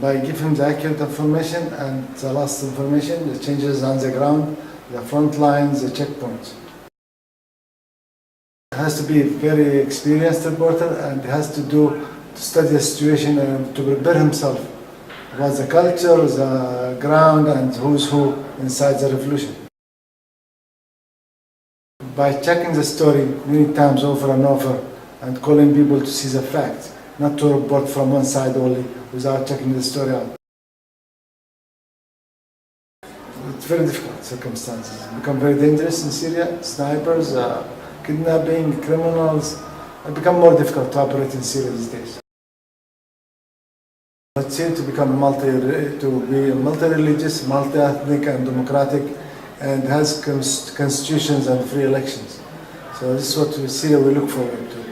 by giving the accurate information and the last information, the changes on the ground, the front lines, the checkpoints. It has to be a very experienced reporter and has to study the situation and to prepare himself about the culture, the ground, and who's who inside the revolution. By checking the story many times over and over and calling people to see the facts, not to report from one side only without checking the story out. It's very difficult circumstances. It become very dangerous in Syria. Snipers, kidnapping, criminals. It become more difficult to operate in Syria these days. It's here to become multi-religious, multi-ethnic and democratic, and has constitutions and free elections. So this is what Syria we look forward to.